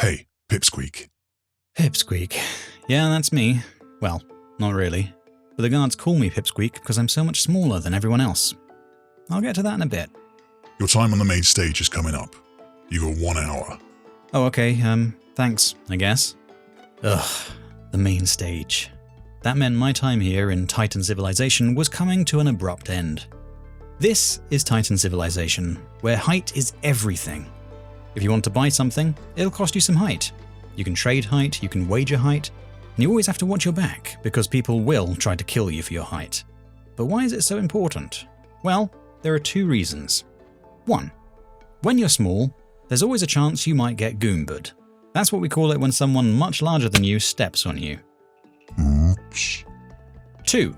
Hey, Pipsqueak. Pipsqueak. Yeah, that's me. Well, not really. But the guards call me Pipsqueak because I'm so much smaller than everyone else. I'll get to that in a bit. Your time on the main stage is coming up. You got 1 hour. Oh, okay, thanks, I guess. Ugh, the main stage. That meant my time here in Titan Civilization was coming to an abrupt end. This is Titan Civilization, where height is everything. If you want to buy something, it'll cost you some height. You can trade height, you can wager height, and you always have to watch your back, because people will try to kill you for your height. But why is it so important? Well, there are 2 reasons. 1. When you're small, there's always a chance you might get goombed. That's what we call it when someone much larger than you steps on you. Oops. 2.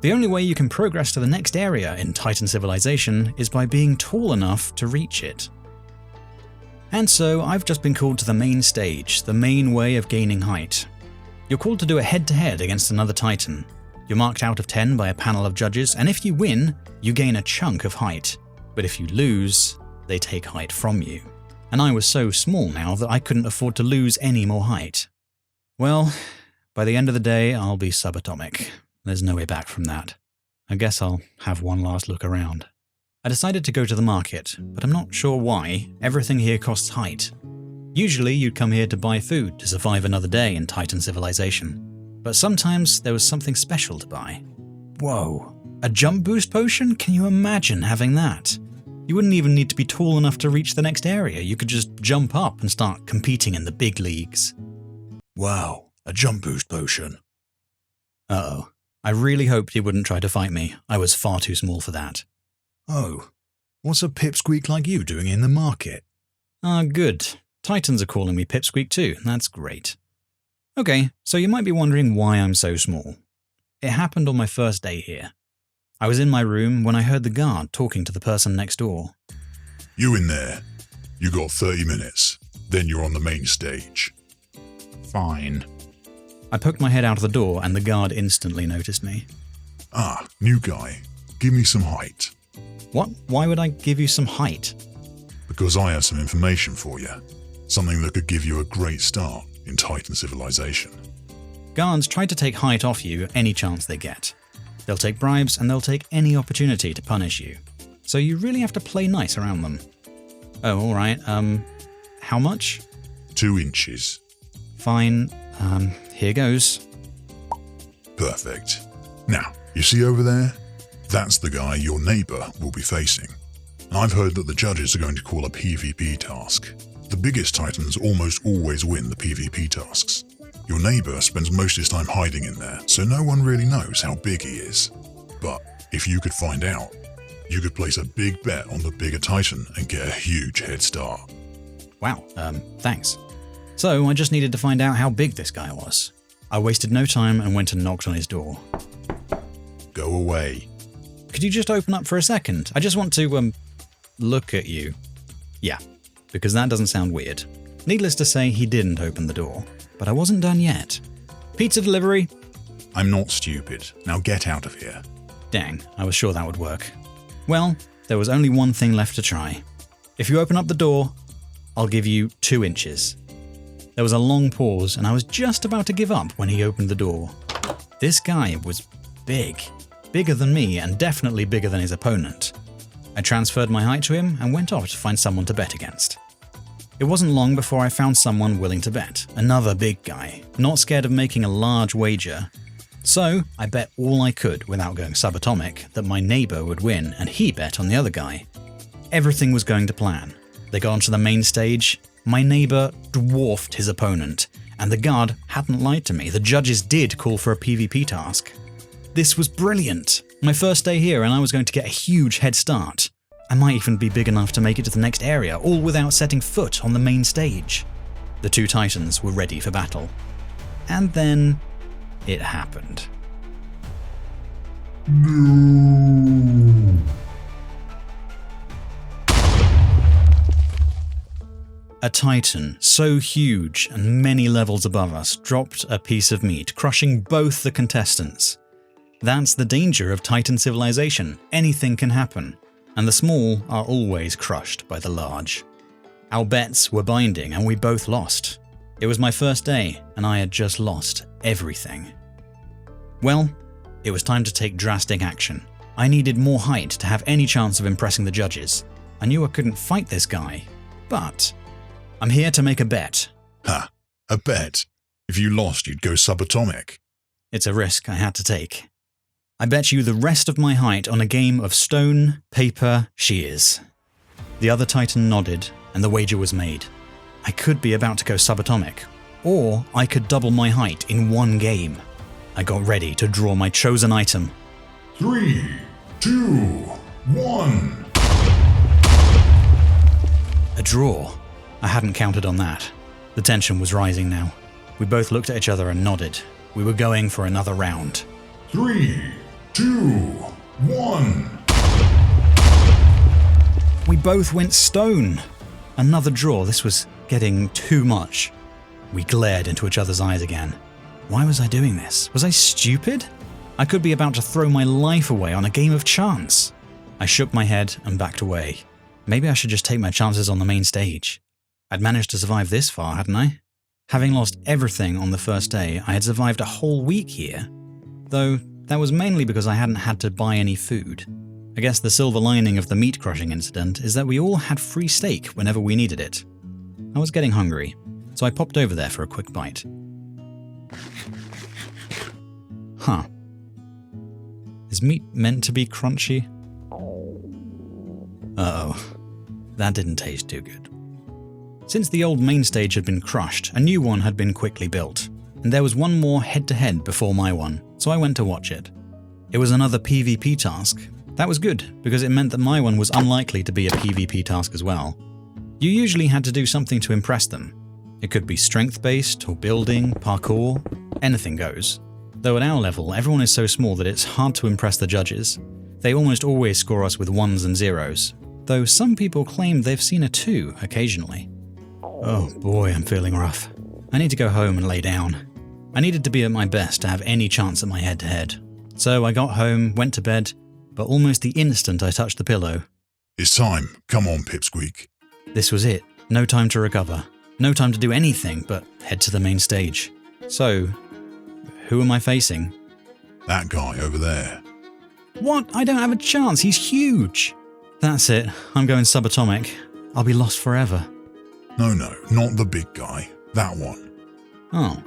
The only way you can progress to the next area in Titan Civilization is by being tall enough to reach it. And so I've just been called to the main stage, the main way of gaining height. You're called to do a head-to-head against another Titan. You're marked out of 10 by a panel of judges, and if you win, you gain a chunk of height. But if you lose, they take height from you. And I was so small now that I couldn't afford to lose any more height. Well, by the end of the day, I'll be subatomic. There's no way back from that. I guess I'll have one last look around. I decided to go to the market, but I'm not sure why. Everything here costs height. Usually you'd come here to buy food to survive another day in Titan Civilization. But sometimes there was something special to buy. Whoa, a jump boost potion? Can you imagine having that? You wouldn't even need to be tall enough to reach the next area. You could just jump up and start competing in the big leagues. Wow, a jump boost potion. Uh-oh. I really hoped he wouldn't try to fight me. I was far too small for that. Oh, what's a Pipsqueak like you doing in the market? Ah, good. Titans are calling me Pipsqueak too. That's great. Okay, so you might be wondering why I'm so small. It happened on my first day here. I was in my room when I heard the guard talking to the person next door. You in there. You got 30 minutes. Then you're on the main stage. Fine. I poked my head out of the door and the guard instantly noticed me. Ah, new guy. Give me some height. What? Why would I give you some height? Because I have some information for you. Something that could give you a great start in Titan Civilization. Guards try to take height off you any chance they get. They'll take bribes and they'll take any opportunity to punish you. So you really have to play nice around them. Oh, alright, how much? 2 inches. Fine, here goes. Perfect. Now, you see over there? That's the guy your neighbour will be facing. And I've heard that the judges are going to call a PvP task. The biggest Titans almost always win the PvP tasks. Your neighbour spends most of his time hiding in there, so no one really knows how big he is. But if you could find out, you could place a big bet on the bigger Titan and get a huge head start. Wow, thanks. So I just needed to find out how big this guy was. I wasted no time and went and knocked on his door. Go away. Could you just open up for a second? I just want to, look at you. Yeah, because that doesn't sound weird. Needless to say, he didn't open the door. But I wasn't done yet. Pizza delivery? I'm not stupid. Now get out of here. Dang, I was sure that would work. Well, there was only one thing left to try. If you open up the door, I'll give you 2 inches. There was a long pause, and I was just about to give up when he opened the door. This guy was big. Bigger than me, and definitely bigger than his opponent. I transferred my height to him and went off to find someone to bet against. It wasn't long before I found someone willing to bet. Another big guy, not scared of making a large wager. So I bet all I could without going subatomic that my neighbour would win, and he bet on the other guy. Everything was going to plan. They got onto the main stage. My neighbour dwarfed his opponent, and the guard hadn't lied to me. The judges did call for a PvP task. This was brilliant. My first day here and I was going to get a huge head start. I might even be big enough to make it to the next area, all without setting foot on the main stage. The 2 Titans were ready for battle. And then it happened. No. A Titan so huge and many levels above us dropped a piece of meat, crushing both the contestants. That's the danger of Titan Civilization. Anything can happen. And the small are always crushed by the large. Our bets were binding and we both lost. It was my first day, and I had just lost everything. Well, it was time to take drastic action. I needed more height to have any chance of impressing the judges. I knew I couldn't fight this guy, but I'm here to make a bet. Ha, a bet. If you lost, you'd go subatomic. It's a risk I had to take. I bet you the rest of my height on a game of stone, paper, shears. The other Titan nodded, and the wager was made. I could be about to go subatomic, or I could double my height in one game. I got ready to draw my chosen item. 3, 2, 1. A draw. I hadn't counted on that. The tension was rising now. We both looked at each other and nodded. We were going for another round. 3, 2, 1. We both went stone. Another draw. This was getting too much. We glared into each other's eyes again. Why was I doing this? Was I stupid? I could be about to throw my life away on a game of chance. I shook my head and backed away. Maybe I should just take my chances on the main stage. I'd managed to survive this far, hadn't I? Having lost everything on the first day, I had survived a whole week here. Though that was mainly because I hadn't had to buy any food. I guess the silver lining of the meat crushing incident is that we all had free steak whenever we needed it. I was getting hungry, so I popped over there for a quick bite. Huh. Is meat meant to be crunchy? Uh-oh. That didn't taste too good. Since the old main stage had been crushed, a new one had been quickly built, and there was one more head-to-head before my one, so I went to watch it. It was another PvP task. That was good, because it meant that my one was unlikely to be a PvP task as well. You usually had to do something to impress them. It could be strength-based, or building, parkour, anything goes. Though at our level, everyone is so small that it's hard to impress the judges. They almost always score us with 1s and 0s, though some people claim they've seen a 2 occasionally. Oh boy, I'm feeling rough. I need to go home and lay down. I needed to be at my best to have any chance at my head-to-head. So I got home, went to bed, but almost the instant I touched the pillow. It's time. Come on, Pipsqueak. This was it. No time to recover. No time to do anything but head to the main stage. So, who am I facing? That guy over there. What? I don't have a chance. He's huge. That's it. I'm going subatomic. I'll be lost forever. No, not the big guy. That one. Oh.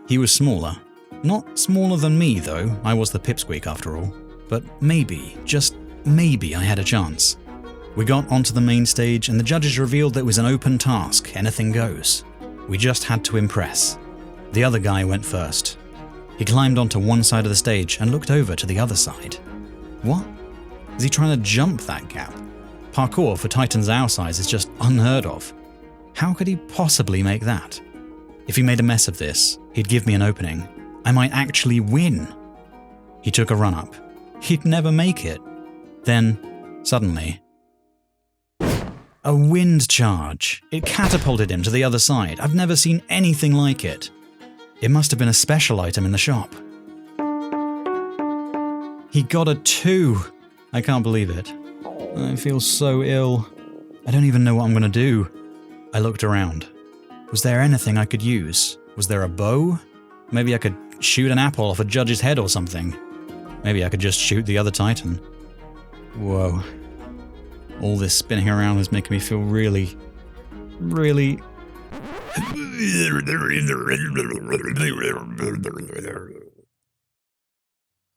He was smaller. Not smaller than me, though. I was the Pipsqueak after all. But maybe, just maybe I had a chance. We got onto the main stage and the judges revealed that it was an open task, anything goes. We just had to impress. The other guy went first. He climbed onto one side of the stage and looked over to the other side. What? Is he trying to jump that gap? Parkour for Titans our size is just unheard of. How could he possibly make that? If he made a mess of this, he'd give me an opening. I might actually win. He took a run up. He'd never make it. Then, suddenly, a wind charge. It catapulted him to the other side. I've never seen anything like it. It must have been a special item in the shop. He got a 2. I can't believe it. I feel so ill. I don't even know what I'm going to do. I looked around. Was there anything I could use? Was there a bow? Maybe I could shoot an apple off a judge's head or something. Maybe I could just shoot the other Titan. Whoa. All this spinning around is making me feel really...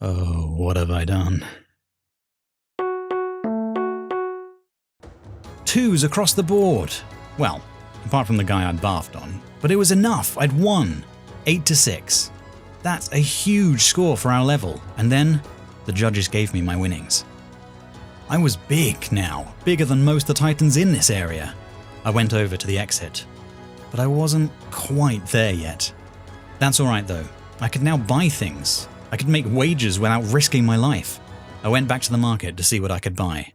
Oh, what have I done? 2s across the board. Well, apart from the guy I'd bathed on. But it was enough. I'd won. 8-6. That's a huge score for our level. And then, the judges gave me my winnings. I was big now. Bigger than most of the Titans in this area. I went over to the exit. But I wasn't quite there yet. That's alright though. I could now buy things. I could make wagers without risking my life. I went back to the market to see what I could buy.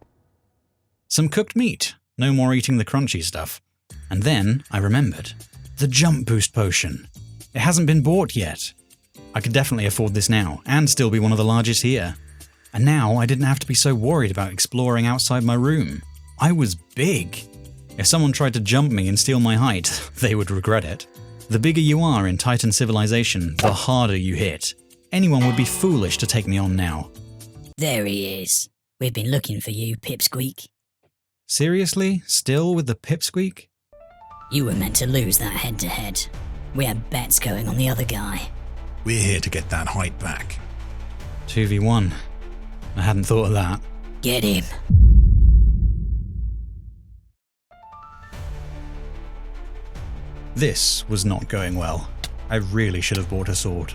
Some cooked meat. No more eating the crunchy stuff. And then I remembered. The jump boost potion. It hasn't been bought yet. I could definitely afford this now, and still be one of the largest here. And now I didn't have to be so worried about exploring outside my room. I was big. If someone tried to jump me and steal my height, they would regret it. The bigger you are in Titan civilization, the harder you hit. Anyone would be foolish to take me on now. There he is. We've been looking for you, Pipsqueak. Seriously? Still with the pipsqueak? You were meant to lose that head-to-head. We had bets going on the other guy. We're here to get that height back. 2v1. I hadn't thought of that. Get him. This was not going well. I really should have bought a sword.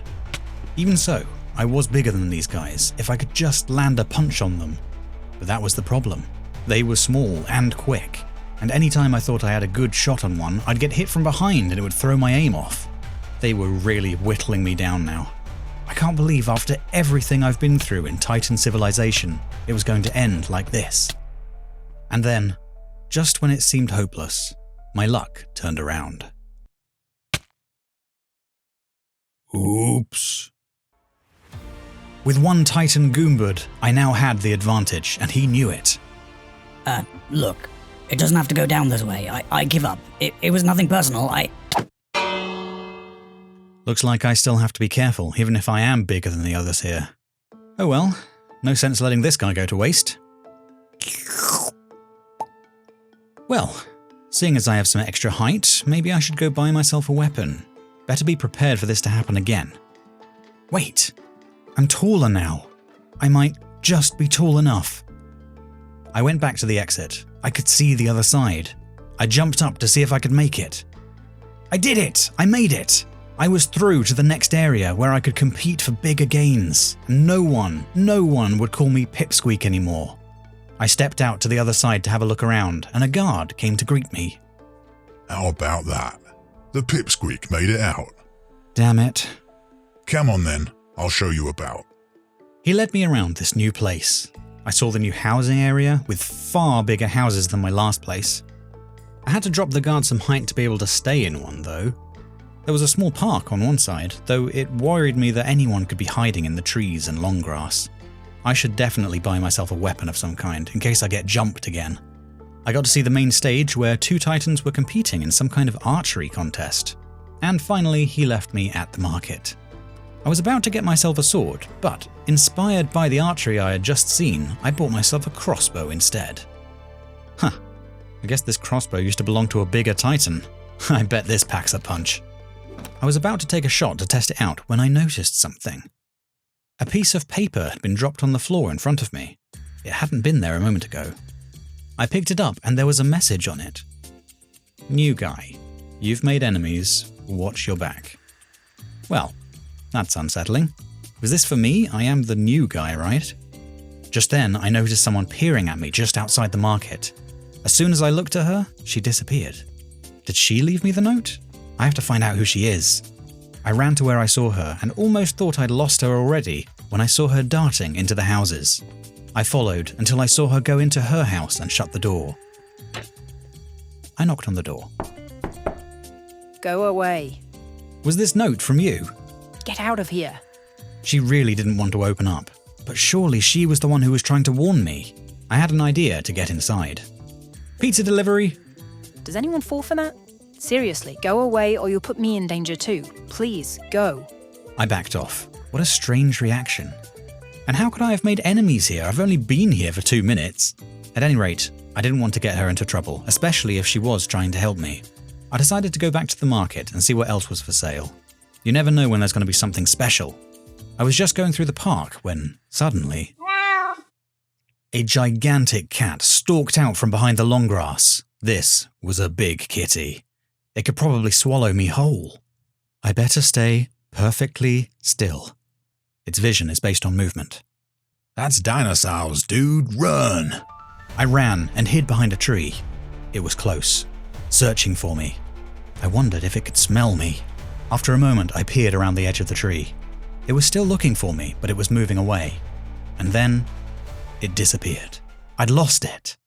Even so, I was bigger than these guys if I could just land a punch on them. But that was the problem. They were small and quick, and anytime I thought I had a good shot on one, I'd get hit from behind and it would throw my aim off. They were really whittling me down now. I can't believe after everything I've been through in Titan civilization, it was going to end like this. And then, just when it seemed hopeless, my luck turned around. Oops. With one Titan Goombud, I now had the advantage, and he knew it. Look, it doesn't have to go down this way. I give up. It was nothing personal. Looks like I still have to be careful, even if I am bigger than the others here. Oh well, no sense letting this guy go to waste. Well, seeing as I have some extra height, maybe I should go buy myself a weapon. Better be prepared for this to happen again. Wait, I'm taller now. I might just be tall enough. I went back to the exit. I could see the other side. I jumped up to see if I could make it. I did it! I made it! I was through to the next area where I could compete for bigger gains. No one would call me Pipsqueak anymore. I stepped out to the other side to have a look around, and a guard came to greet me. How about that? The Pipsqueak made it out. Damn it. Come on then, I'll show you about. He led me around this new place. I saw the new housing area with far bigger houses than my last place. I had to drop the guard some height to be able to stay in one though. There was a small park on one side, though it worried me that anyone could be hiding in the trees and long grass. I should definitely buy myself a weapon of some kind in case I get jumped again. I got to see the main stage where two Titans were competing in some kind of archery contest. And finally he left me at the market. I was about to get myself a sword, but inspired by the archery I had just seen, I bought myself a crossbow instead. Huh, I guess this crossbow used to belong to a bigger Titan. I bet this packs a punch. I was about to take a shot to test it out when I noticed something. A piece of paper had been dropped on the floor in front of me. It hadn't been there a moment ago. I picked it up and there was a message on it. New guy. You've made enemies. Watch your back. Well, that's unsettling. Was this for me? I am the new guy, right? Just then, I noticed someone peering at me just outside the market. As soon as I looked at her, she disappeared. Did she leave me the note? I have to find out who she is. I ran to where I saw her and almost thought I'd lost her already when I saw her darting into the houses. I followed until I saw her go into her house and shut the door. I knocked on the door. Go away. Was this note from you? Get out of here. She really didn't want to open up, but surely she was the one who was trying to warn me. I had an idea to get inside. Pizza delivery? Does anyone fall for that? Seriously, go away or you'll put me in danger too. Please, go. I backed off. What a strange reaction. And how could I have made enemies here? I've only been here for 2 minutes. At any rate, I didn't want to get her into trouble, especially if she was trying to help me. I decided to go back to the market and see what else was for sale. You never know when there's going to be something special. I was just going through the park when, suddenly, a gigantic cat stalked out from behind the long grass. This was a big kitty. It could probably swallow me whole. I better stay perfectly still. Its vision is based on movement. That's dinosaurs, dude, run! I ran and hid behind a tree. It was close, searching for me. I wondered if it could smell me. After a moment, I peered around the edge of the tree. It was still looking for me, but it was moving away. And then, it disappeared. I'd lost it.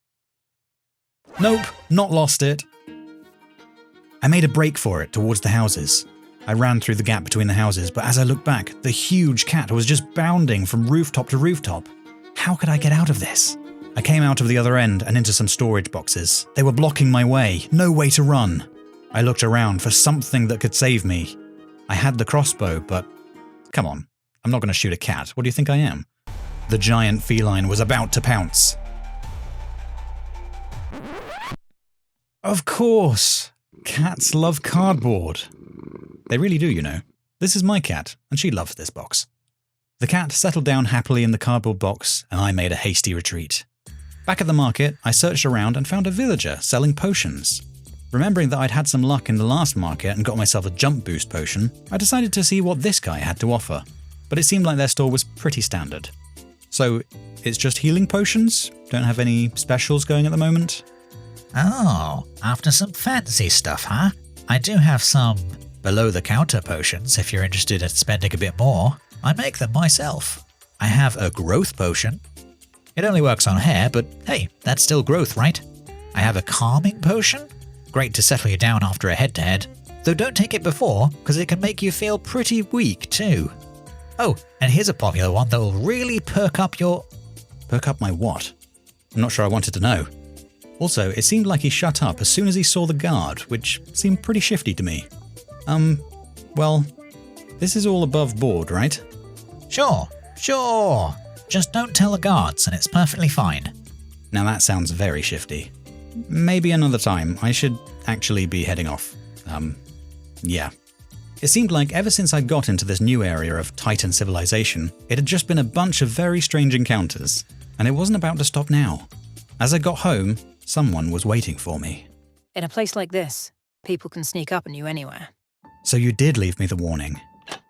Nope, not lost it. I made a break for it towards the houses. I ran through the gap between the houses, but as I looked back, the huge cat was just bounding from rooftop to rooftop. How could I get out of this? I came out of the other end and into some storage boxes. They were blocking my way, no way to run. I looked around for something that could save me. I had the crossbow, but come on, I'm not going to shoot a cat. What do you think I am? The giant feline was about to pounce. Of course! Cats love cardboard. They really do, you know. This is my cat, and she loves this box. The cat settled down happily in the cardboard box, and I made a hasty retreat. Back at the market, I searched around and found a villager selling potions. Remembering that I'd had some luck in the last market and got myself a jump boost potion, I decided to see what this guy had to offer, but it seemed like their store was pretty standard. So, it's just healing potions? Don't have any specials going at the moment? Oh, after some fancy stuff, huh? I do have some below-the-counter potions if you're interested in spending a bit more. I make them myself. I have a growth potion. It only works on hair, but hey, that's still growth, right? I have a calming potion. Great to settle you down after a head-to-head. Though don't take it before, because it can make you feel pretty weak too. Oh, and here's a popular one that will really perk up your... Perk up my what? I'm not sure I wanted to know. Also, it seemed like he shut up as soon as he saw the guard, which seemed pretty shifty to me. Well, this is all above board, right? Sure. Just don't tell the guards and it's perfectly fine. Now that sounds very shifty. Maybe another time. I should actually be heading off. Yeah. It seemed like ever since I got into this new area of Titan civilization, it had just been a bunch of very strange encounters, and it wasn't about to stop now. As I got home, someone was waiting for me. In a place like this, people can sneak up on you anywhere. So you did leave me the warning.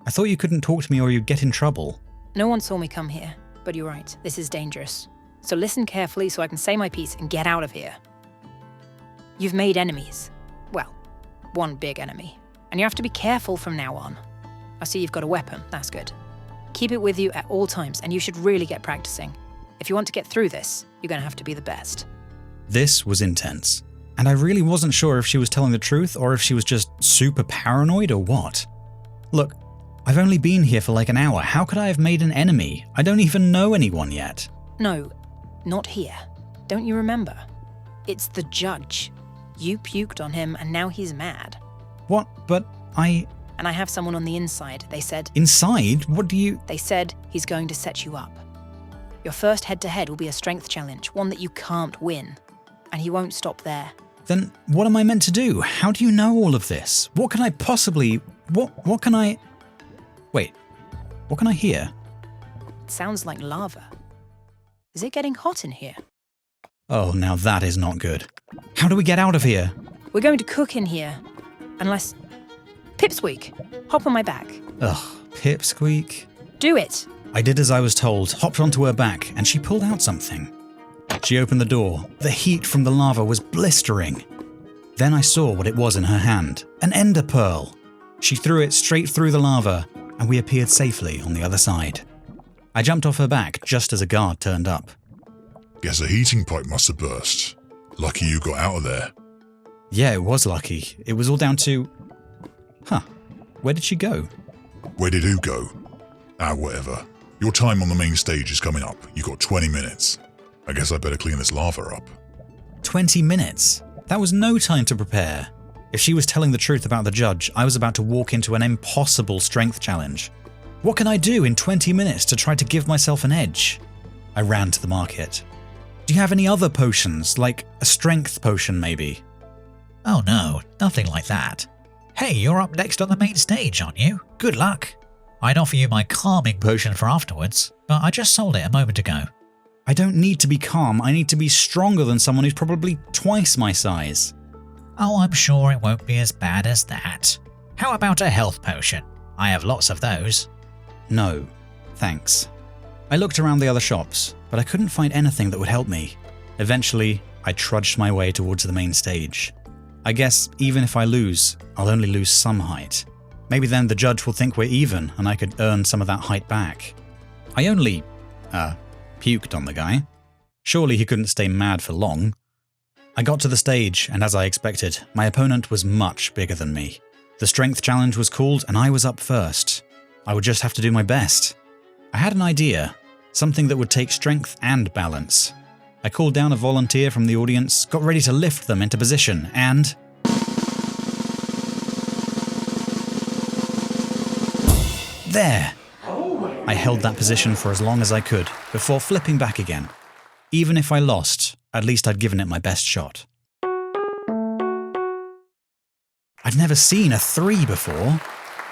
I thought you couldn't talk to me or you'd get in trouble. No one saw me come here, but you're right, this is dangerous. So listen carefully so I can say my piece and get out of here. You've made enemies. Well, one big enemy. And you have to be careful from now on. I see you've got a weapon, that's good. Keep it with you at all times, and you should really get practicing. If you want to get through this, you're going to have to be the best. This was intense, and I really wasn't sure if she was telling the truth or if she was just super paranoid or what. Look, I've only been here for like an hour. How could I have made an enemy? I don't even know anyone yet. No, not here. Don't you remember? It's the judge. You puked on him and now he's mad. What? But I... And I have someone on the inside. They said... Inside? What do you... They said he's going to set you up. Your first head-to-head will be a strength challenge, one that you can't win. And he won't stop there. Then what am I meant to do? How do you know all of this? What can I possibly... What can I... Wait, what can I hear? It sounds like lava. Is it getting hot in here? Oh, now that is not good. How do we get out of here? We're going to cook in here. Unless... Pipsqueak, hop on my back. Ugh, Pipsqueak. Do it! I did as I was told, hopped onto her back, and she pulled out something. She opened the door. The heat from the lava was blistering. Then I saw what it was in her hand, an ender pearl. She threw it straight through the lava, and we appeared safely on the other side. I jumped off her back just as a guard turned up. Guess a heating pipe must have burst. Lucky you got out of there. Yeah, it was lucky. It was all down to... Huh. Where did she go? Where did who go? Whatever. Your time on the main stage is coming up. You got 20 minutes. I guess I better clean this lava up. 20 minutes? That was no time to prepare. If she was telling the truth about the judge, I was about to walk into an impossible strength challenge. What can I do in 20 minutes to try to give myself an edge? I ran to the market. Do you have any other potions, like a strength potion maybe? Oh no, nothing like that. Hey, you're up next on the main stage, aren't you? Good luck. I'd offer you my calming potion for afterwards, but I just sold it a moment ago. I don't need to be calm, I need to be stronger than someone who's probably twice my size. Oh, I'm sure it won't be as bad as that. How about a health potion? I have lots of those. No, thanks. I looked around the other shops, but I couldn't find anything that would help me. Eventually, I trudged my way towards the main stage. I guess even if I lose, I'll only lose some height. Maybe then the judge will think we're even and I could earn some of that height back. I only, puked on the guy. Surely he couldn't stay mad for long. I got to the stage, and as I expected, my opponent was much bigger than me. The strength challenge was called and I was up first. I would just have to do my best. I had an idea, something that would take strength and balance. I called down a volunteer from the audience, got ready to lift them into position, and... There! I held that position for as long as I could, before flipping back again. Even if I lost, at least I'd given it my best shot. I'd never seen a 3 before.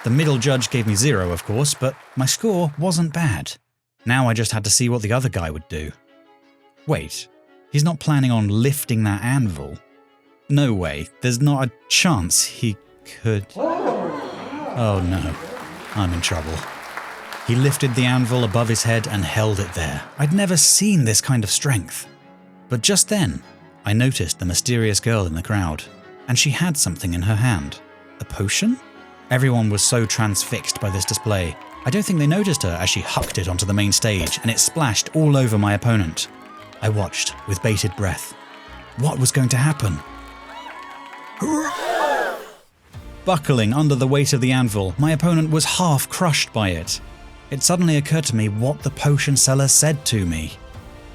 The middle judge gave me 0, of course, but my score wasn't bad. Now I just had to see what the other guy would do. Wait, he's not planning on lifting that anvil? No way, there's not a chance he could... Oh no, I'm in trouble. He lifted the anvil above his head and held it there. I'd never seen this kind of strength. But just then, I noticed the mysterious girl in the crowd, and she had something in her hand. A potion? Everyone was so transfixed by this display. I don't think they noticed her as she hucked it onto the main stage, and it splashed all over my opponent. I watched with bated breath. What was going to happen? Buckling under the weight of the anvil, my opponent was half crushed by it. It suddenly occurred to me what the potion seller said to me.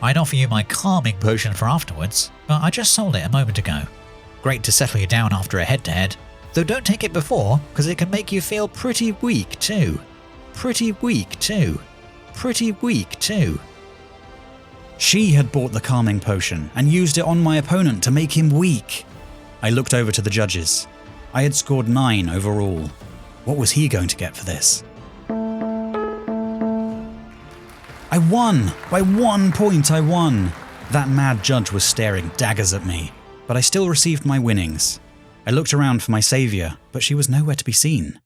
I'd offer you my calming potion for afterwards, but I just sold it a moment ago. Great to settle you down after a head-to-head, though don't take it before, because it can make you feel pretty weak too. Pretty weak too. Pretty weak too. She had bought the calming potion and used it on my opponent to make him weak. I looked over to the judges. I had scored 9 overall. What was he going to get for this? I won! By 1 point I won! That mad judge was staring daggers at me, but I still received my winnings. I looked around for my saviour, but she was nowhere to be seen.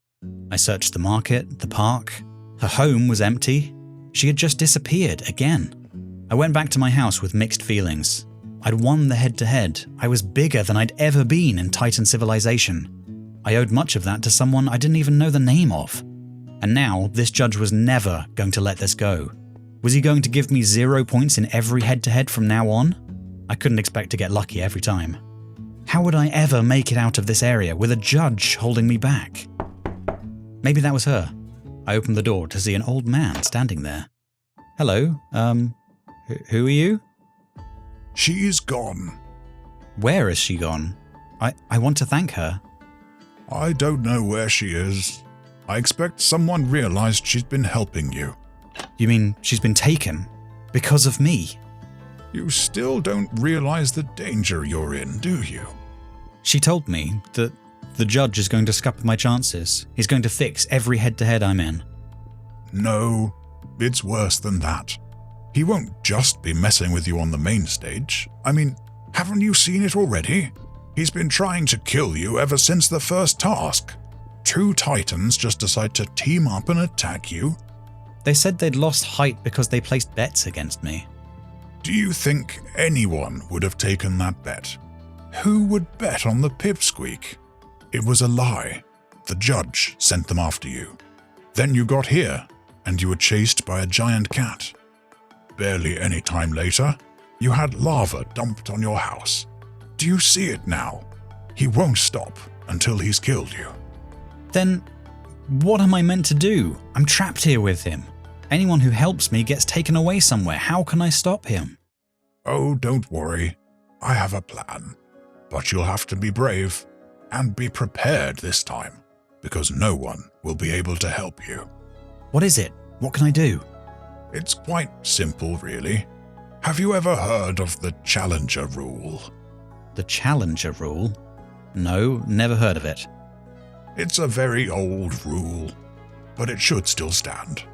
I searched the market, the park. Her home was empty. She had just disappeared again. I went back to my house with mixed feelings. I'd won the head-to-head. I was bigger than I'd ever been in Titan civilization. I owed much of that to someone I didn't even know the name of. And now this judge was never going to let this go. Was he going to give me 0 points in every head-to-head from now on? I couldn't expect to get lucky every time. How would I ever make it out of this area with a judge holding me back? Maybe that was her. I opened the door to see an old man standing there. Hello, who are you? She's gone. Where is she gone? I want to thank her. I don't know where she is. I expect someone realized she's been helping you. You mean she's been taken? Because of me? You still don't realize the danger you're in, do you? She told me that the judge is going to scupper my chances. He's going to fix every head-to-head I'm in. No, it's worse than that. He won't just be messing with you on the main stage. I mean, haven't you seen it already? He's been trying to kill you ever since the first task. 2 Titans just decide to team up and attack you. They said they'd lost height because they placed bets against me. Do you think anyone would have taken that bet? Who would bet on the Pipsqueak? It was a lie. The judge sent them after you. Then you got here, and you were chased by a giant cat. Barely any time later, you had lava dumped on your house. Do you see it now? He won't stop until he's killed you. Then, what am I meant to do? I'm trapped here with him. Anyone who helps me gets taken away somewhere. How can I stop him? Oh, don't worry. I have a plan. But you'll have to be brave and be prepared this time, because no one will be able to help you. What is it? What can I do? It's quite simple, really. Have you ever heard of the Challenger Rule? The Challenger Rule? No, never heard of it. It's a very old rule, but it should still stand.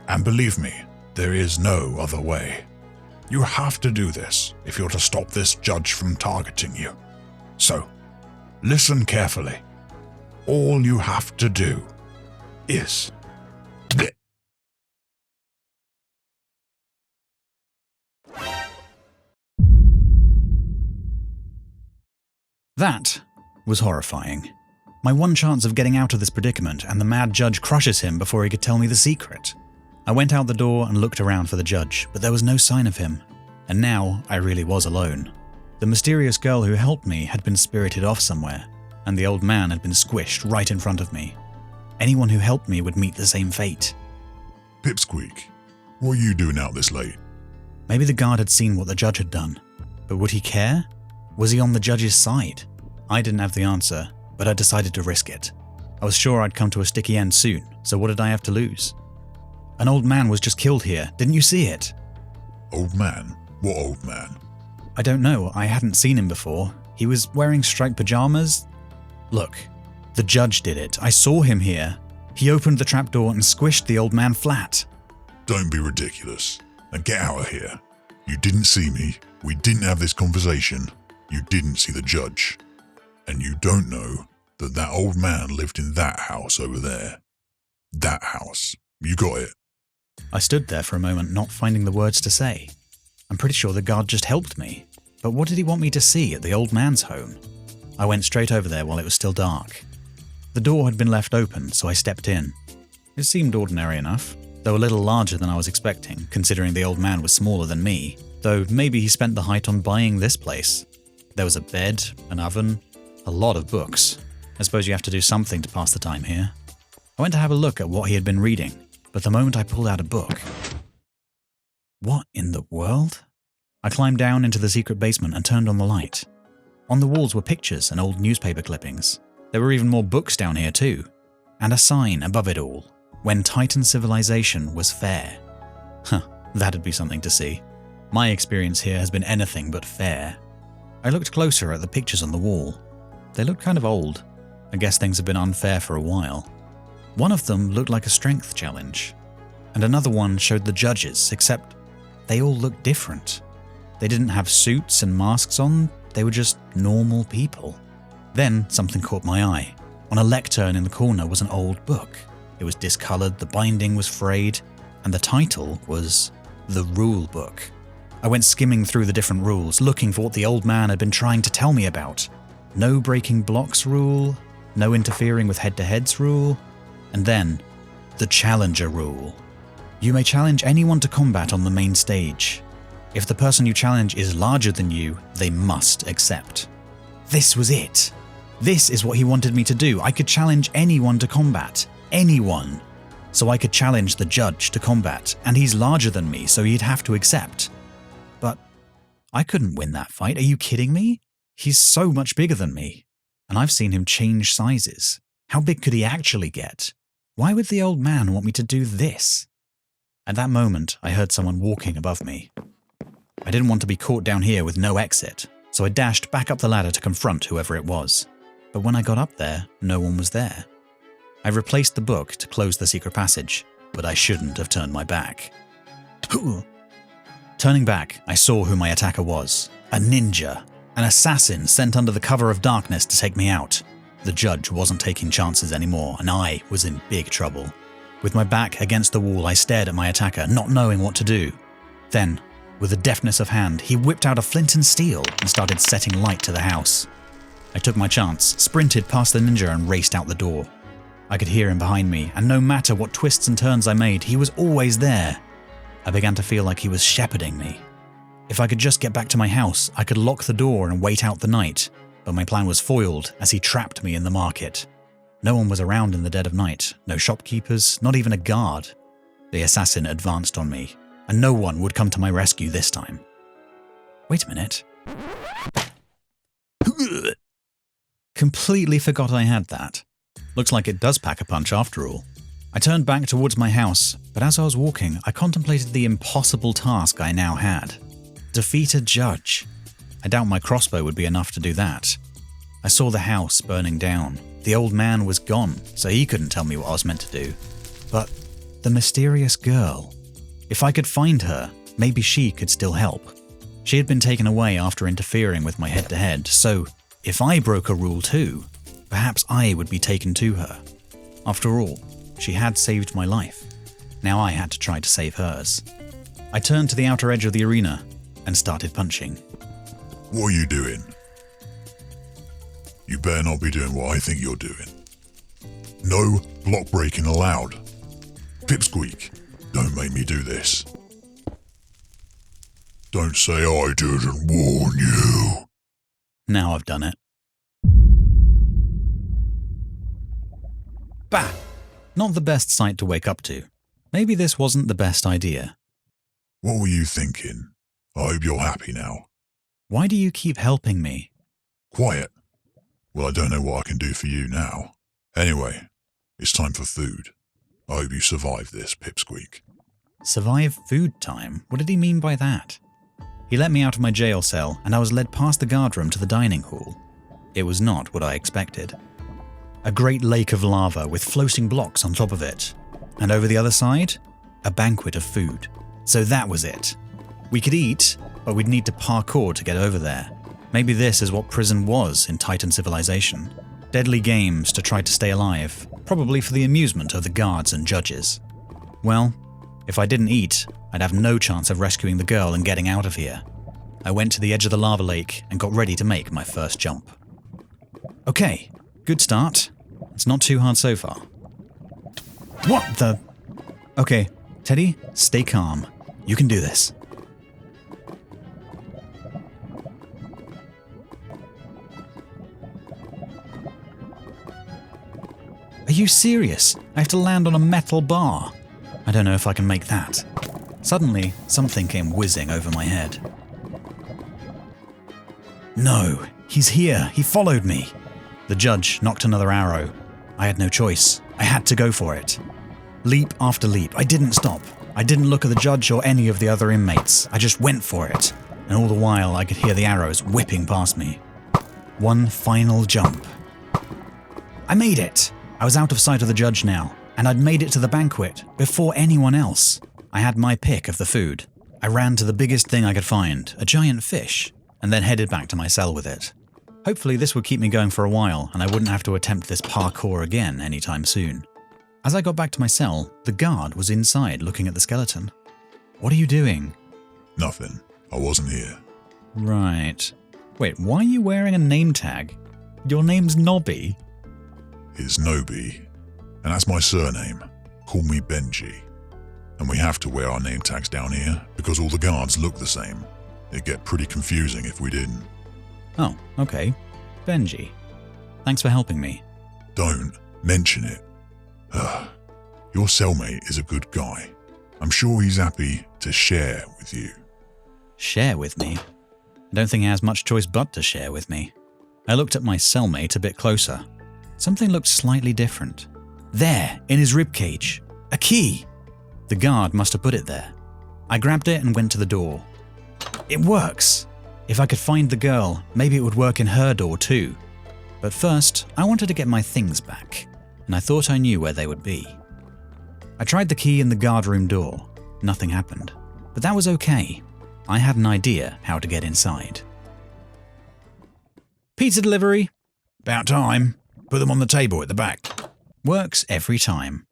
And believe me, there is no other way. You have to do this if you're to stop this judge from targeting you. So, listen carefully. All you have to do is... That was horrifying. My one chance of getting out of this predicament, and the mad judge crushes him before he could tell me the secret. I went out the door and looked around for the judge, but there was no sign of him. And now I really was alone. The mysterious girl who helped me had been spirited off somewhere, and the old man had been squished right in front of me. Anyone who helped me would meet the same fate. Pipsqueak, what are you doing out this late? Maybe the guard had seen what the judge had done, but would he care? Was he on the judge's side? I didn't have the answer, but I decided to risk it. I was sure I'd come to a sticky end soon, so what did I have to lose? An old man was just killed here, didn't you see it? Old man? What old man? I don't know, I hadn't seen him before. He was wearing striped pajamas. Look, the judge did it. I saw him here. He opened the trapdoor and squished the old man flat. Don't be ridiculous. Now get out of here. You didn't see me. We didn't have this conversation. You didn't see the judge. And you don't know that that old man lived in that house over there. That house. You got it. I stood there for a moment, not finding the words to say. I'm pretty sure the guard just helped me. But what did he want me to see at the old man's home? I went straight over there while it was still dark. The door had been left open, so I stepped in. It seemed ordinary enough, though a little larger than I was expecting, considering the old man was smaller than me, though maybe he spent the height on buying this place. There was a bed, an oven, a lot of books. I suppose you have to do something to pass the time here. I went to have a look at what he had been reading, but the moment I pulled out a book... What in the world? I climbed down into the secret basement and turned on the light. On the walls were pictures and old newspaper clippings. There were even more books down here too. And a sign above it all, when Titan civilization was fair. Huh, that'd be something to see. My experience here has been anything but fair. I looked closer at the pictures on the wall. They looked kind of old. I guess things have been unfair for a while. One of them looked like a strength challenge. And another one showed the judges, except they all looked different. They didn't have suits and masks on, they were just normal people. Then something caught my eye. On a lectern in the corner was an old book. It was discolored, the binding was frayed, and the title was The Rule Book. I went skimming through the different rules, looking for what the old man had been trying to tell me about. No breaking blocks rule, no interfering with head-to-heads rule, and then the Challenger rule. You may challenge anyone to combat on the main stage. If the person you challenge is larger than you, they must accept. This was it. This is what he wanted me to do. I could challenge anyone to combat. Anyone. So I could challenge the judge to combat, and he's larger than me, so he'd have to accept. But I couldn't win that fight. Are you kidding me? He's so much bigger than me. And I've seen him change sizes. How big could he actually get? Why would the old man want me to do this? At that moment, I heard someone walking above me. I didn't want to be caught down here with no exit, so I dashed back up the ladder to confront whoever it was. But when I got up there, no one was there. I replaced the book to close the secret passage, but I shouldn't have turned my back. Turning back, I saw who my attacker was. A ninja. An assassin sent under the cover of darkness to take me out. The judge wasn't taking chances anymore, and I was in big trouble. With my back against the wall, I stared at my attacker, not knowing what to do. Then, with the deftness of hand, he whipped out a flint and steel and started setting light to the house. I took my chance, sprinted past the ninja and raced out the door. I could hear him behind me, and no matter what twists and turns I made, he was always there. I began to feel like he was shepherding me. If I could just get back to my house, I could lock the door and wait out the night, but my plan was foiled as he trapped me in the market. No one was around in the dead of night, no shopkeepers, not even a guard. The assassin advanced on me, and no one would come to my rescue this time. Wait a minute. Completely forgot I had that. Looks like it does pack a punch after all. I turned back towards my house, but as I was walking, I contemplated the impossible task I now had. Defeat a judge. I doubt my crossbow would be enough to do that. I saw the house burning down. The old man was gone, so he couldn't tell me what I was meant to do. But the mysterious girl. If I could find her, maybe she could still help. She had been taken away after interfering with my head-to-head, so if I broke a rule too, perhaps I would be taken to her. After all, she had saved my life. Now I had to try to save hers. I turned to the outer edge of the arena and started punching. What are you doing? You better not be doing what I think you're doing. No block breaking allowed. Pipsqueak, don't make me do this. Don't say I didn't warn you. Now I've done it. Bah! Not the best sight to wake up to. Maybe this wasn't the best idea. What were you thinking? I hope you're happy now. Why do you keep helping me? Quiet. Well, I don't know what I can do for you now. Anyway, it's time for food. I hope you survive this, Pipsqueak. Survive food time? What did he mean by that? He let me out of my jail cell, and I was led past the guard room to the dining hall. It was not what I expected. A great lake of lava with floating blocks on top of it. And over the other side, a banquet of food. So that was it. We could eat, but we'd need to parkour to get over there. Maybe this is what prison was in Titan civilization. Deadly games to try to stay alive, probably for the amusement of the guards and judges. Well, if I didn't eat, I'd have no chance of rescuing the girl and getting out of here. I went to the edge of the lava lake and got ready to make my first jump. Okay, good start. It's not too hard so far. What the? Okay, Teddy, stay calm. You can do this. Are you serious? I have to land on a metal bar. I don't know if I can make that. Suddenly, something came whizzing over my head. No, he's here. He followed me. The judge knocked another arrow. I had no choice. I had to go for it. Leap after leap. I didn't stop. I didn't look at the judge or any of the other inmates. I just went for it. And all the while, I could hear the arrows whipping past me. One final jump. I made it. I was out of sight of the judge now, and I'd made it to the banquet before anyone else. I had my pick of the food. I ran to the biggest thing I could find, a giant fish, and then headed back to my cell with it. Hopefully this would keep me going for a while, and I wouldn't have to attempt this parkour again anytime soon. As I got back to my cell, the guard was inside looking at the skeleton. What are you doing? Nothing. I wasn't here. Right. Wait, why are you wearing a name tag? Your name's Nobby. It's Nobi, and that's my surname. Call me Benji. And we have to wear our name tags down here because all the guards look the same. It'd get pretty confusing if we didn't. Oh, okay. Benji. Thanks for helping me. Don't mention it. Your cellmate is a good guy. I'm sure he's happy to share with you. Share with me? I don't think he has much choice but to share with me. I looked at my cellmate a bit closer. Something looked slightly different. There, in his ribcage. A key! The guard must have put it there. I grabbed it and went to the door. It works! If I could find the girl, maybe it would work in her door too. But first, I wanted to get my things back, and I thought I knew where they would be. I tried the key in the guard room door. Nothing happened. But that was okay. I had an idea how to get inside. Pizza delivery! About time. Put them on the table at the back. Works every time.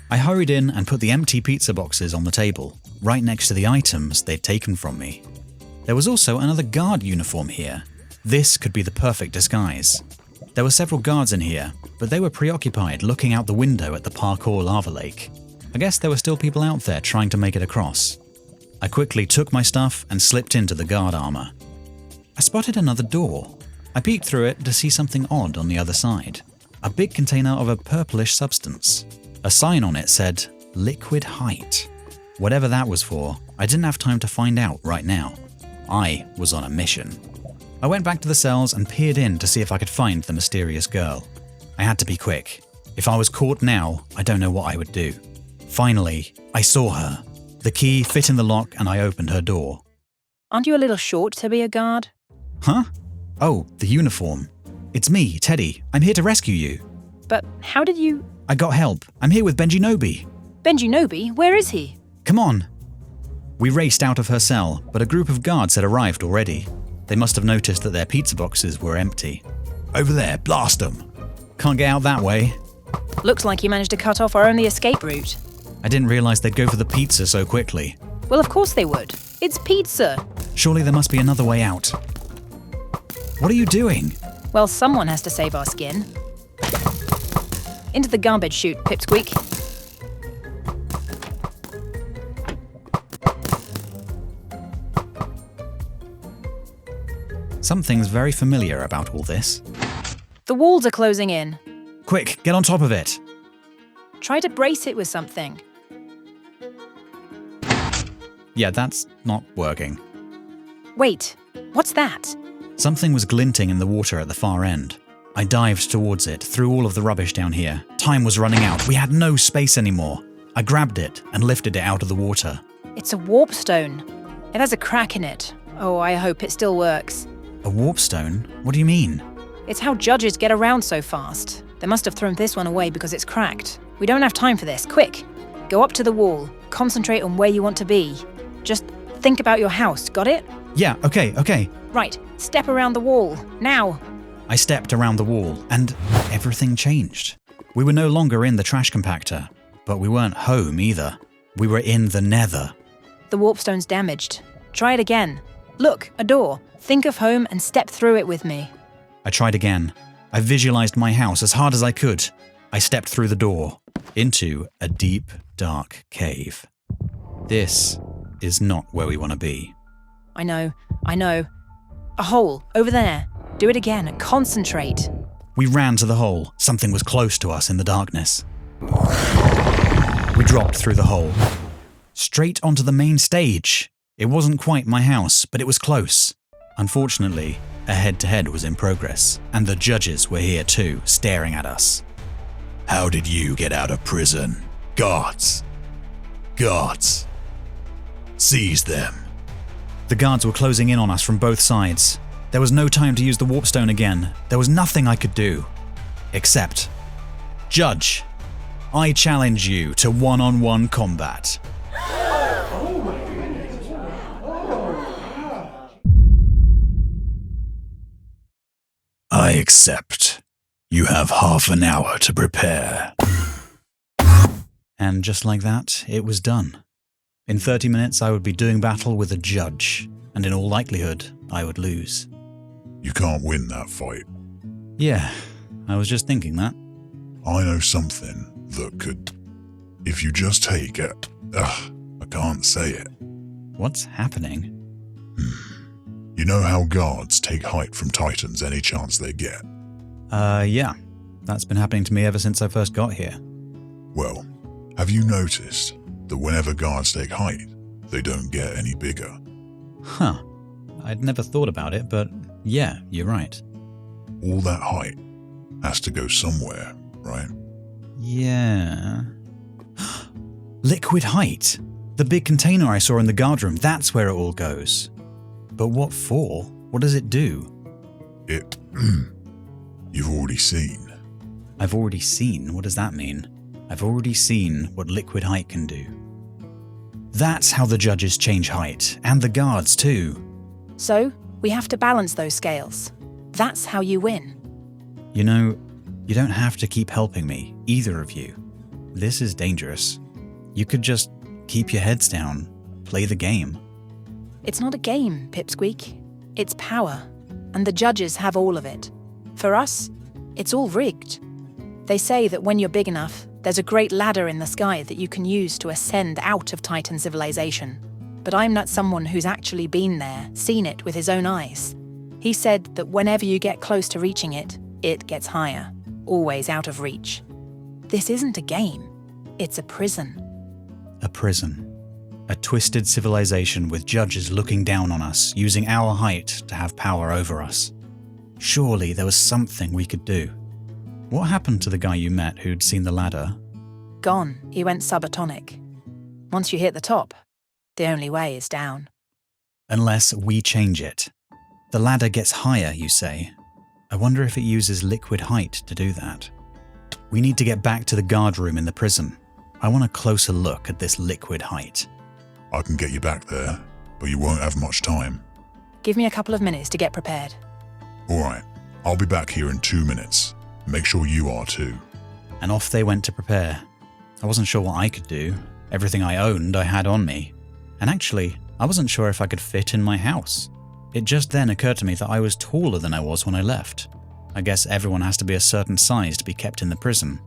I hurried in and put the empty pizza boxes on the table, right next to the items they'd taken from me. There was also another guard uniform here. This could be the perfect disguise. There were several guards in here, but they were preoccupied looking out the window at the parkour lava lake. I guess there were still people out there trying to make it across. I quickly took my stuff and slipped into the guard armor. I spotted another door. I peeked through it to see something odd on the other side. A big container of a purplish substance. A sign on it said, Liquid Height. Whatever that was for, I didn't have time to find out right now. I was on a mission. I went back to the cells and peered in to see if I could find the mysterious girl. I had to be quick. If I was caught now, I don't know what I would do. Finally, I saw her. The key fit in the lock and I opened her door. Aren't you a little short to be a guard? Huh? Oh, the uniform. It's me, Teddy. I'm here to rescue you. But how did you... I got help. I'm here with Benji Nobi. Benji Nobi? Where is he? Come on. We raced out of her cell, but a group of guards had arrived already. They must have noticed that their pizza boxes were empty. Over there, blast them. Can't get out that way. Looks like you managed to cut off our only escape route. I didn't realize they'd go for the pizza so quickly. Well, of course they would. It's pizza. Surely there must be another way out. What are you doing? Well, someone has to save our skin. Into the garbage chute, Pipsqueak. Something's very familiar about all this. The walls are closing in. Quick, get on top of it. Try to brace it with something. Yeah, that's not working. Wait, what's that? Something was glinting in the water at the far end. I dived towards it, through all of the rubbish down here. Time was running out. We had no space anymore. I grabbed it and lifted it out of the water. It's a warp stone. It has a crack in it. Oh, I hope it still works. A warp stone? What do you mean? It's how judges get around so fast. They must have thrown this one away because it's cracked. We don't have time for this. Quick! Go up to the wall. Concentrate on where you want to be. Just think about your house. Got it? Yeah, okay. Right. Step around the wall. Now! I stepped around the wall, and everything changed. We were no longer in the trash compactor, but we weren't home either. We were in the nether. The warp stone's damaged. Try it again. Look, a door. Think of home and step through it with me. I tried again. I visualized my house as hard as I could. I stepped through the door, into a deep, dark cave. This is not where we want to be. I know. A hole, over there. Do it again and concentrate. We ran to the hole. Something was close to us in the darkness. We dropped through the hole. Straight onto the main stage. It wasn't quite my house, but it was close. Unfortunately, a head-to-head was in progress, and the judges were here too, staring at us. How did you get out of prison? Guards! Seize them. The guards were closing in on us from both sides. There was no time to use the warp stone again. There was nothing I could do. Except, Judge, I challenge you to one-on-one combat. I accept. You have half an hour to prepare. And just like that, it was done. In 30 minutes, I would be doing battle with a judge, and in all likelihood, I would lose. You can't win that fight. Yeah, I was just thinking that. I know something that could... If you just take it... I can't say it. What's happening? You know how guards take height from titans any chance they get? Yeah. That's been happening to me ever since I first got here. Well, have you noticed that whenever guards take height, they don't get any bigger? Huh. I'd never thought about it, but yeah, you're right. All that height has to go somewhere, right? Yeah. Liquid height. The big container I saw in the guard room, that's where it all goes. But what for? What does it do? It... You've already seen. I've already seen? What does that mean? I've already seen what liquid height can do. That's how the judges change height, and the guards too. So, we have to balance those scales. That's how you win. You know, you don't have to keep helping me, either of you. This is dangerous. You could just keep your heads down, play the game. It's not a game, Pipsqueak. It's power, and the judges have all of it. For us, it's all rigged. They say that when you're big enough, there's a great ladder in the sky that you can use to ascend out of Titan civilization. But I'm not someone who's actually been there, seen it with his own eyes. He said that whenever you get close to reaching it, it gets higher, always out of reach. This isn't a game. It's a prison. A prison. A twisted civilization with judges looking down on us, using our height to have power over us. Surely there was something we could do. What happened to the guy you met who'd seen the ladder? Gone. He went subatomic. Once you hit the top, the only way is down. Unless we change it. The ladder gets higher, you say. I wonder if it uses liquid height to do that. We need to get back to the guard room in the prison. I want a closer look at this liquid height. I can get you back there, but you won't have much time. Give me a couple of minutes to get prepared. Alright, I'll be back here in 2 minutes. Make sure you are too. And off they went to prepare. I wasn't sure what I could do. Everything I owned I had on me. And actually, I wasn't sure if I could fit in my house. It just then occurred to me that I was taller than I was when I left. I guess everyone has to be a certain size to be kept in the prison.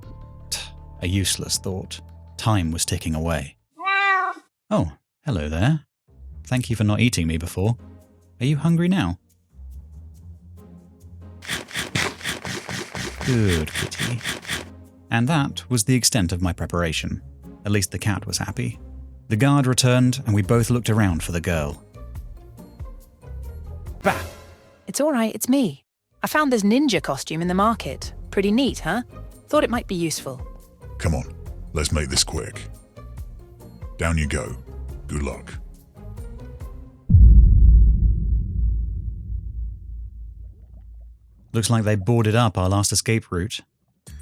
A useless thought. Time was ticking away. Oh, hello there. Thank you for not eating me before. Are you hungry now? Good kitty. And that was the extent of my preparation. At least the cat was happy. The guard returned and we both looked around for the girl. Bah! It's all right, it's me. I found this ninja costume in the market. Pretty neat, huh? Thought it might be useful. Come on, let's make this quick. Down you go. Good luck. Looks like they boarded up our last escape route.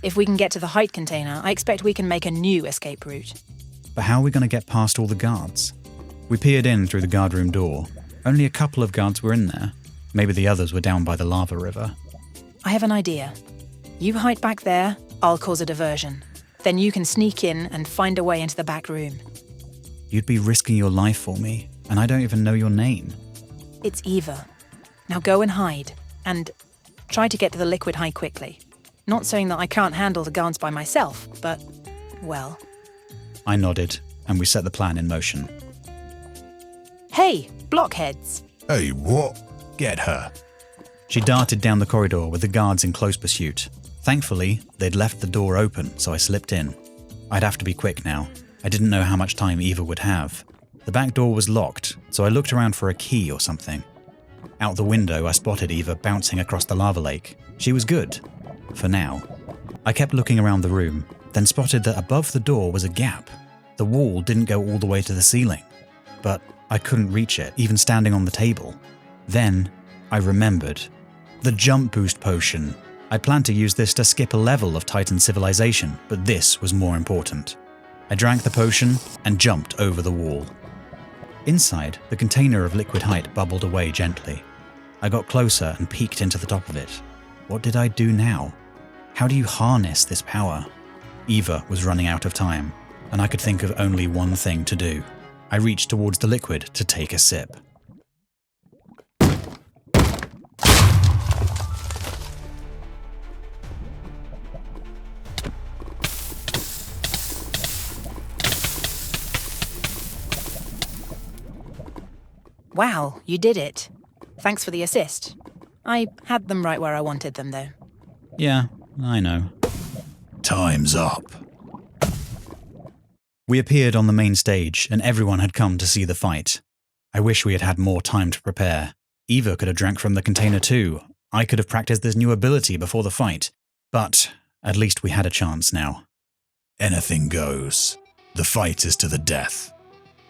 If we can get to the height container, I expect we can make a new escape route. But how are we going to get past all the guards? We peered in through the guard room door. Only a couple of guards were in there. Maybe the others were down by the lava river. I have an idea. You hide back there, I'll cause a diversion. Then you can sneak in and find a way into the back room. You'd be risking your life for me, and I don't even know your name. It's Eva. Now go and hide, and try to get to the liquid height quickly. Not saying that I can't handle the guards by myself, but, well... I nodded, and we set the plan in motion. Hey, blockheads! Hey, what? Get her. She darted down the corridor with the guards in close pursuit. Thankfully, they'd left the door open, so I slipped in. I'd have to be quick now. I didn't know how much time Eva would have. The back door was locked, so I looked around for a key or something. Out the window, I spotted Eva bouncing across the lava lake. She was good. For now. I kept looking around the room, then spotted that above the door was a gap. The wall didn't go all the way to the ceiling, but I couldn't reach it, even standing on the table. Then, I remembered. The jump boost potion. I planned to use this to skip a level of Titan civilization, but this was more important. I drank the potion and jumped over the wall. Inside, the container of liquid height bubbled away gently. I got closer and peeked into the top of it. What did I do now? How do you harness this power? Eva was running out of time, and I could think of only one thing to do. I reached towards the liquid to take a sip. Wow, you did it. Thanks for the assist. I had them right where I wanted them, though. Yeah, I know. Time's up. We appeared on the main stage, and everyone had come to see the fight. I wish we had had more time to prepare. Eva could have drank from the container too. I could have practiced this new ability before the fight. But at least we had a chance now. Anything goes. The fight is to the death.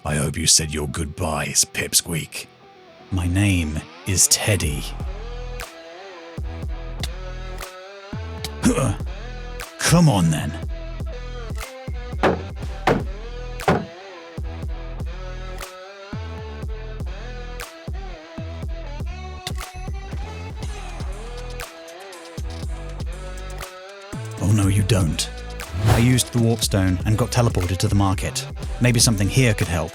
I hope you said your goodbyes, Pipsqueak. My name is Teddy. Come on then. Oh no, you don't. I used the warp stone and got teleported to the market. Maybe something here could help.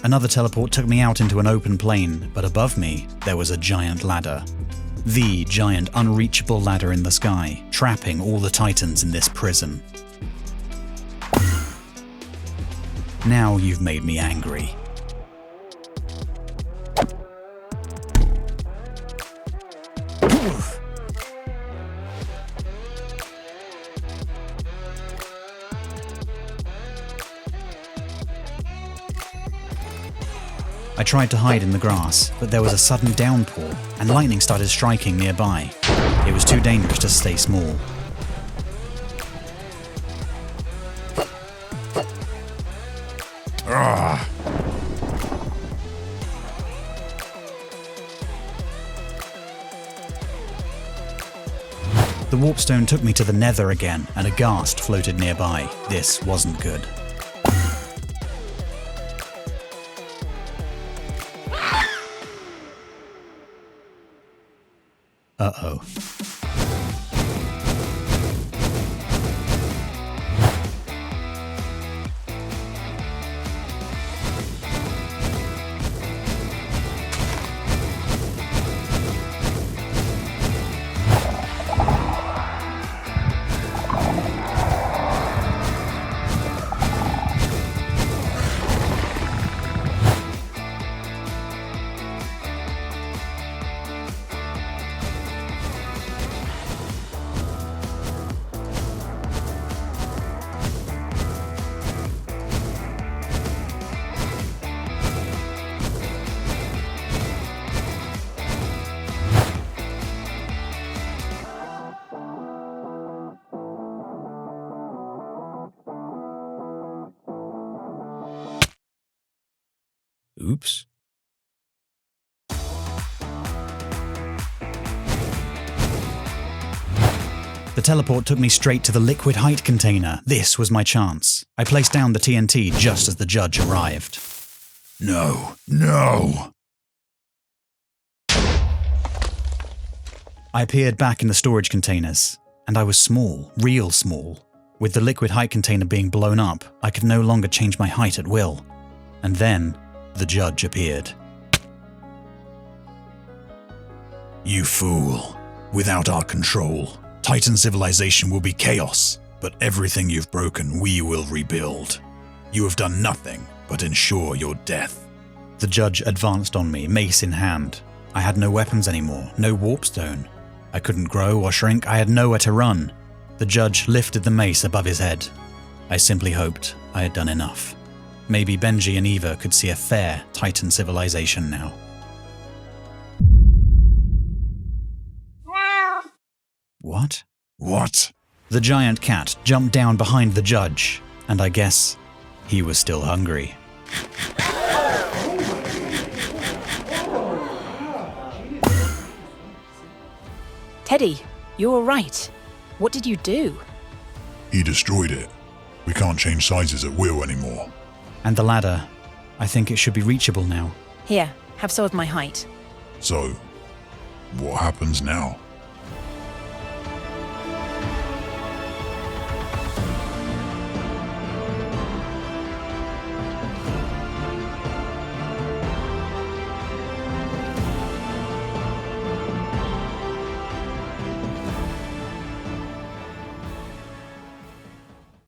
Another teleport took me out into an open plain, but above me, there was a giant ladder. The giant unreachable ladder in the sky, trapping all the Titans in this prison. Now you've made me angry. I tried to hide in the grass, but there was a sudden downpour, and lightning started striking nearby. It was too dangerous to stay small. The warpstone took me to the nether again, and a ghast floated nearby. This wasn't good. Uh-oh. Oops. The teleport took me straight to the liquid height container. This was my chance. I placed down the TNT just as the judge arrived. No, no! I appeared back in the storage containers, and I was small, real small. With the liquid height container being blown up, I could no longer change my height at will. And then, the judge appeared. You fool. Without our control, Titan civilization will be chaos, but everything you've broken we will rebuild. You have done nothing but ensure your death. The judge advanced on me, mace in hand. I had no weapons anymore, no warp stone. I couldn't grow or shrink, I had nowhere to run. The judge lifted the mace above his head. I simply hoped I had done enough. Maybe Benji and Eva could see a fair Titan civilization now. What? What? The giant cat jumped down behind the judge, and I guess he was still hungry. Teddy, you're all right. What did you do? He destroyed it. We can't change sizes at will anymore. And the ladder, I think it should be reachable now. Here, have some of my height. So, what happens now?